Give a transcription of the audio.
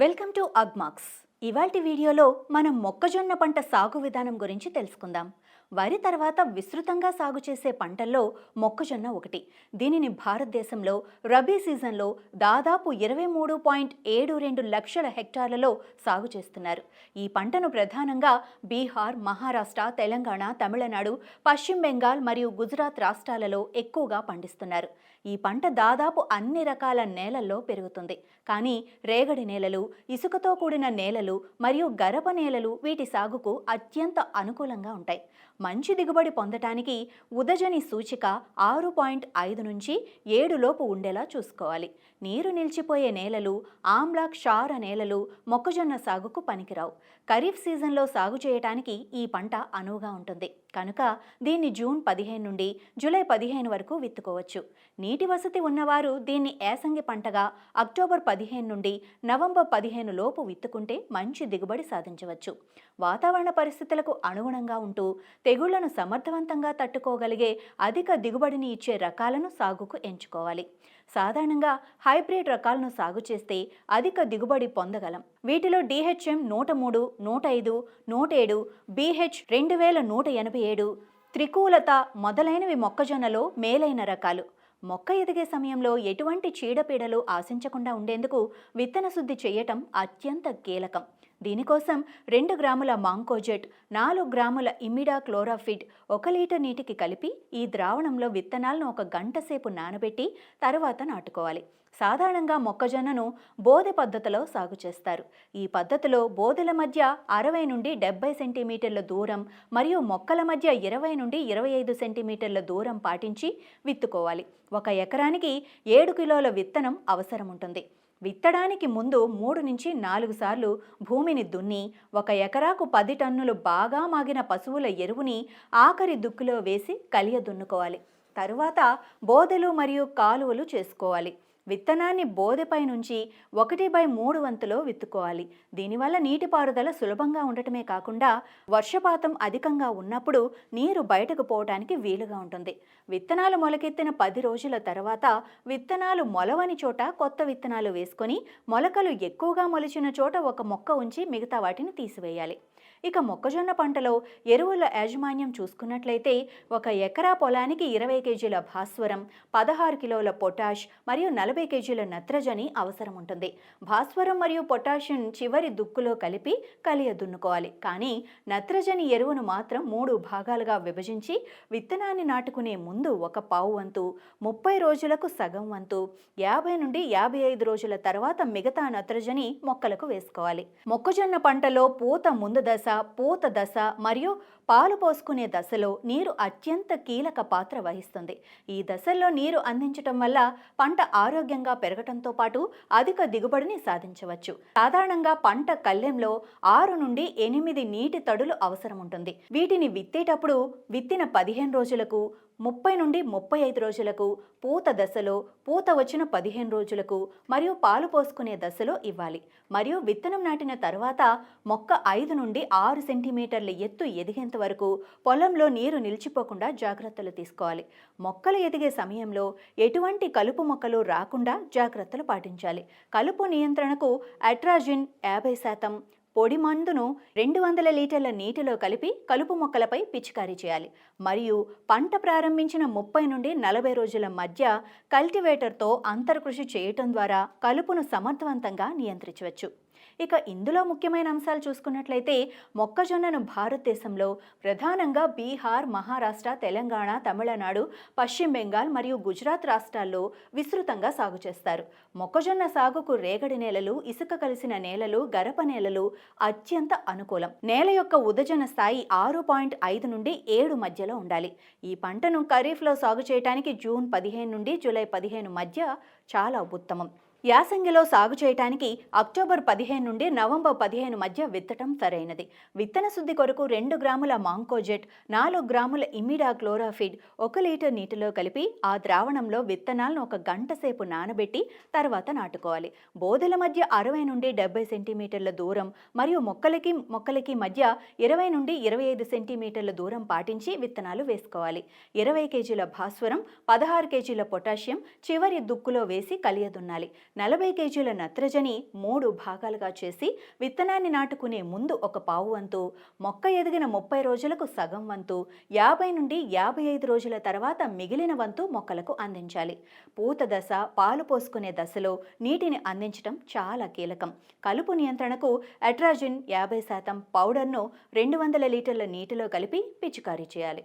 Welcome to Agmax. ఇవాల్టి వీడియోలో మనం మొక్కజొన్న పంట సాగు విధానం గురించి తెలుసుకుందాం. వరి తర్వాత విస్తృతంగా సాగు చేసే పంటల్లో మొక్కజొన్న ఒకటి. దీనిని భారతదేశంలో రబీ సీజన్లో దాదాపు 23.72 లక్షల హెక్టార్లలో సాగు చేస్తున్నారు. ఈ పంటను ప్రధానంగా బీహార్, మహారాష్ట్ర, తెలంగాణ, తమిళనాడు, పశ్చిమ బెంగాల్ మరియు గుజరాత్ రాష్ట్రాలలో ఎక్కువగా పండిస్తున్నారు. ఈ పంట దాదాపు అన్ని రకాల నేలల్లో పెరుగుతుంది. కానీ రేగడి నేలలు, ఇసుకతో కూడిన నేలలు మరియు గరప నేలలు వీటి సాగుకు అత్యంత అనుకూలంగా ఉంటాయి. మంచి దిగుబడి పొందటానికి ఉదజని సూచిక 6.5 నుంచి 7 లోపు ఉండేలా చూసుకోవాలి. నీరు నిలిచిపోయే నేలలు, ఆమ్ల క్షార నేలలు మొక్కజొన్న సాగుకు పనికిరావు. ఖరీఫ్ సీజన్లో సాగు చేయటానికి ఈ పంట అనువుగా ఉంటుంది కనుక దీన్ని జూన్ 15 నుండి జూలై 15 వరకు విత్తుకోవచ్చు. నీటి వసతి ఉన్నవారు దీన్ని ఏసంగి పంటగా అక్టోబర్ 15 నుండి నవంబర్ 15 లోపు విత్తుకుంటే మంచి దిగుబడి సాధించవచ్చు. వాతావరణ పరిస్థితులకు అనుగుణంగా ఉంటూ తెగుళ్లను సమర్థవంతంగా తట్టుకోగలిగే అధిక దిగుబడిని ఇచ్చే రకాలను సాగుకు ఎంచుకోవాలి. సాధారణంగా హైబ్రిడ్ రకాలను సాగు చేస్తే అధిక దిగుబడి పొందగలం. వీటిలో DHM 103, 105, 107, BH 2187, త్రికూలత మొదలైనవి మొక్కజొన్నలో మేలైన రకాలు. మొక్క ఎదిగే సమయంలో ఎటువంటి చీడపీడలు ఆశించకుండా ఉండేందుకు విత్తన శుద్ధి చేయటం అత్యంత కీలకం. దీనికోసం 2 గ్రాముల మాంకోజెట్, 4 గ్రాముల ఇమిడా క్లోరాఫిడ్ 1 లీటర్ నీటికి కలిపి ఈ ద్రావణంలో విత్తనాలను 1 గంట సేపు నానబెట్టి తర్వాత నాటుకోవాలి. సాధారణంగా మొక్కజొన్నను బోదె పద్ధతిలో సాగు చేస్తారు. ఈ పద్ధతిలో బోదెల మధ్య 60 నుండి 70 సెంటీమీటర్ల దూరం మరియు మొక్కల మధ్య 20 నుండి 25 సెంటీమీటర్ల దూరం పాటించి విత్తుకోవాలి. 1 ఎకరానికి 7 కిలోల విత్తనం అవసరం ఉంటుంది. విత్తడానికి ముందు 3 నుంచి 4 సార్లు భూమిని దున్ని 1 ఎకరాకు 10 టన్నులు బాగా మాగిన పశువుల ఎరువుని ఆఖరి దుక్కులో వేసి కలియ దున్నుకోవాలి. తరువాత బోదెలు మరియు కాలువలు చేసుకోవాలి. విత్తనాన్ని బోదెపై నుంచి 1/3 వంతులో విత్తుకోవాలి. దీనివల్ల నీటిపారుదల సులభంగా ఉండటమే కాకుండా వర్షపాతం అధికంగా ఉన్నప్పుడు నీరు బయటకు పోవటానికి వీలుగా ఉంటుంది. విత్తనాలు మొలకెత్తిన 10 రోజుల తర్వాత విత్తనాలు మొలవని చోట కొత్త విత్తనాలు వేసుకొని మొలకలు ఎక్కువగా మొలిచిన చోట 1 మొక్క ఉంచి మిగతా వాటిని తీసివేయాలి. ఇక మొక్కజొన్న పంటలో ఎరువుల యాజమాన్యం చూసుకున్నట్లయితే 1 ఎకరా పొలానికి 20 కేజీల భాస్వరం, 16 కిలోల పొటాష్ మరియు 40 కేజీల నత్రజని అవసరం ఉంటుంది. భాస్వరం మరియు పొటాషియం చివరి దుక్కులో కలిపి కలియ దున్నుకోవాలి. కానీ నత్రజని ఎరువును మాత్రం 3 భాగాలుగా విభజించి విత్తనాన్ని నాటుకునే ముందు 1/4 వంతు, 30 రోజులకు సగం వంతు, 50 నుండి 55 రోజుల తర్వాత మిగతా నత్రజని మొక్కలకు వేసుకోవాలి. మొక్కజొన్న పంటలో పూత ముందు దశ, పూత దశ మరియు పాలు పోసుకునే దశలో నీరు అత్యంత కీలక పాత్ర వహిస్తుంది. ఈ దశల్లో నీరు అందించటం వల్ల పంట ఆరోగ్యంగా పెరగటంతో పాటు అధిక దిగుబడిని సాధించవచ్చు. సాధారణంగా పంట కళ్ళెంలో 6 నుండి 8 నీటి తడులు అవసరం ఉంటుంది. వీటిని విత్తేటప్పుడు విత్తిన 15 రోజులకు, 30 నుండి 35 రోజులకు, పూత దశలో, పూత వచ్చిన 15 రోజులకు మరియు పాలు పోసుకునే దశలో ఇవ్వాలి. మరియు విత్తనం నాటిన తర్వాత మొక్క 5 నుండి 6 సెంటీమీటర్ల ఎత్తు ఎదిగేంత వరకు పొలంలో నీరు నిలిచిపోకుండా జాగ్రత్తలు తీసుకోవాలి. మొక్కలు ఎదిగే సమయంలో ఎటువంటి కలుపు మొక్కలు రాకుండా జాగ్రత్తలు పాటించాలి. కలుపు నియంత్రణకు అట్రాజిన్ 50%, పొడి మందును 200 లీటర్ల నీటిలో కలిపి కలుపు మొక్కలపై పిచికారీ చేయాలి. మరియు పంట ప్రారంభించిన 30 నుండి 40 రోజుల మధ్య కల్టివేటర్తో అంతర్కృషి చేయటం ద్వారా కలుపును సమర్థవంతంగా నియంత్రించవచ్చు. ఇక ఇందులో ముఖ్యమైన అంశాలు చూసుకున్నట్లయితే మొక్కజొన్నను భారతదేశంలో ప్రధానంగా బీహార్, మహారాష్ట్ర, తెలంగాణ, తమిళనాడు, పశ్చిమ బెంగాల్ మరియు గుజరాత్ రాష్ట్రాల్లో విస్తృతంగా సాగు చేస్తారు. మొక్కజొన్న సాగుకు రేగడి నేలలు, ఇసుక కలిసిన నేలలు, గరప నేలలు అత్యంత అనుకూలం. నేల యొక్క ఉదజన స్థాయి 6.5 నుండి 7 మధ్యలో ఉండాలి. ఈ పంటను ఖరీఫ్లో సాగు చేయడానికి జూన్ 15 నుండి జూలై 15 మధ్య చాలా ఉత్తమం. యాసంగిలో సాగు చేయటానికి అక్టోబర్ 15 నుండి నవంబర్ 15 మధ్య విత్తటం సరైనది. విత్తన శుద్ధి కొరకు 2 గ్రాముల మాంకోజెట్, 4 గ్రాముల ఇమిడా క్లోరాఫిడ్ 1 లీటర్ నీటిలో కలిపి ఆ ద్రావణంలో విత్తనాలను 1 గంట సేపు నానబెట్టి తర్వాత నాటుకోవాలి. బోదెల మధ్య 60 నుండి 70 సెంటీమీటర్ల దూరం మరియు మొక్కలకి మధ్య 20 నుండి 25 సెంటీమీటర్ల దూరం పాటించి విత్తనాలు వేసుకోవాలి. 20 కేజీల భాస్వరం, 16 కేజీల పొటాషియం చివరి దుక్కులో వేసి కలియ దున్నాలి. 40 కేజీల నత్రజని 3 భాగాలుగా చేసి విత్తనాన్ని నాటుకునే ముందు ఒక పావు వంతు, మొక్క ఎదిగిన 30 రోజులకు సగం వంతు, 50 నుండి 55 రోజుల తర్వాత మిగిలిన వంతు మొక్కలకు అందించాలి. పూత దశ, పాలు పోసుకునే దశలో నీటిని అందించడం చాలా కీలకం. కలుపు నియంత్రణకు అట్రాజిన్ 50% పౌడర్ను 200 లీటర్ల నీటిలో కలిపి పిచికారీ చేయాలి.